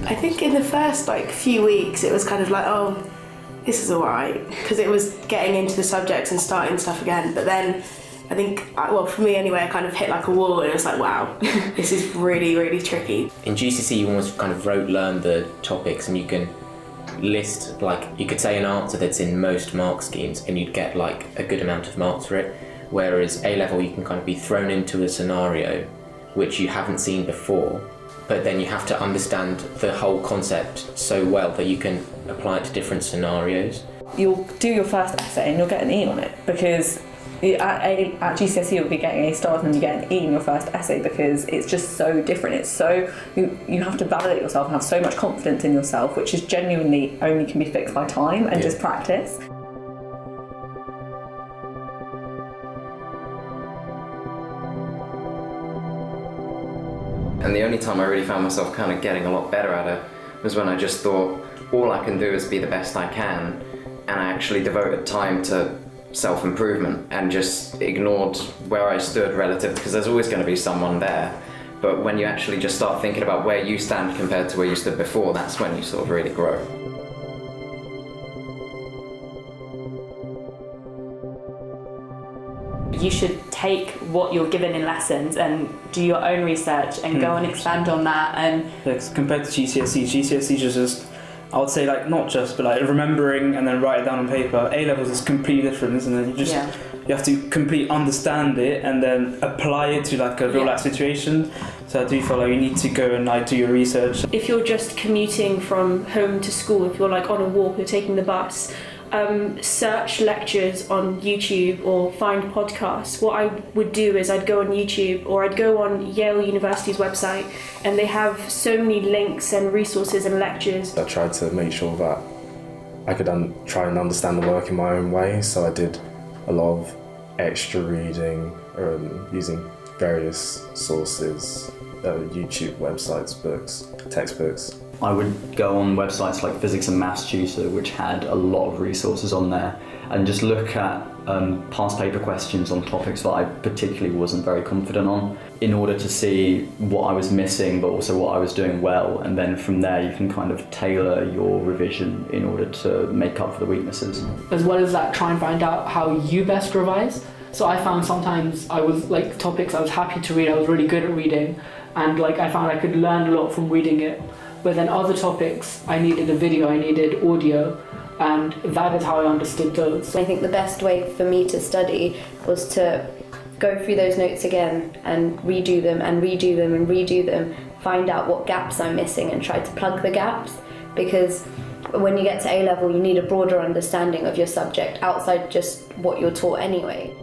I think in the first few weeks it was kind of like, oh, this is alright, because it was getting into the subjects and starting stuff again. But then I think, well, for me anyway, I kind of hit like a wall and it was like, wow, this is really, really tricky. In GCSE you almost kind of learn the topics, and you can list, you could say an answer that's in most mark schemes and you'd get a good amount of marks for it. Whereas A-level you can kind of be thrown into a scenario which you haven't seen before, but then you have to understand the whole concept so well that you can apply it to different scenarios. You'll do your first essay and you'll get an E on it, because at GCSE you'll be getting A stars and you get an E in your first essay, because it's just so different. It's so, you have to validate yourself and have so much confidence in yourself, which is genuinely only can be fixed by time and just practice. And the only time I really found myself kind of getting a lot better at it was when I just thought, all I can do is be the best I can, and I actually devoted time to self-improvement and just ignored where I stood relative, because there's always going to be someone there. But when you actually just start thinking about where you stand compared to where you stood before, that's when you sort of really grow. You should take what you're given in lessons and do your own research and go and expand on that. And compared to GCSE is just, I would say not just, but remembering and then write it down on paper. A-levels is completely different, isn't it? You have to completely understand it and then apply it to a real life situation. So I do feel you need to go and do your research. If you're just commuting from home to school, if you're on a walk, you're taking the bus, search lectures on YouTube or find podcasts. What I would do is I'd go on YouTube or I'd go on Yale University's website, and they have so many links and resources and lectures. I tried to make sure that I could try and understand the work in my own way, so I did a lot of extra reading, using various sources, YouTube, websites, books, textbooks. I would go on websites like Physics and Maths Tutor, which had a lot of resources on there, and just look at past paper questions on topics that I particularly wasn't very confident on, in order to see what I was missing but also what I was doing well, and then from there you can kind of tailor your revision in order to make up for the weaknesses. As well as that, try and find out how you best revise. So I found sometimes I was topics I was happy to read, I was really good at reading, and I found I could learn a lot from reading it. But then other topics, I needed a video, I needed audio, and that is how I understood those. I think the best way for me to study was to go through those notes again and redo them and redo them and redo them, find out what gaps I'm missing and try to plug the gaps, because when you get to A-level you need a broader understanding of your subject outside just what you're taught anyway.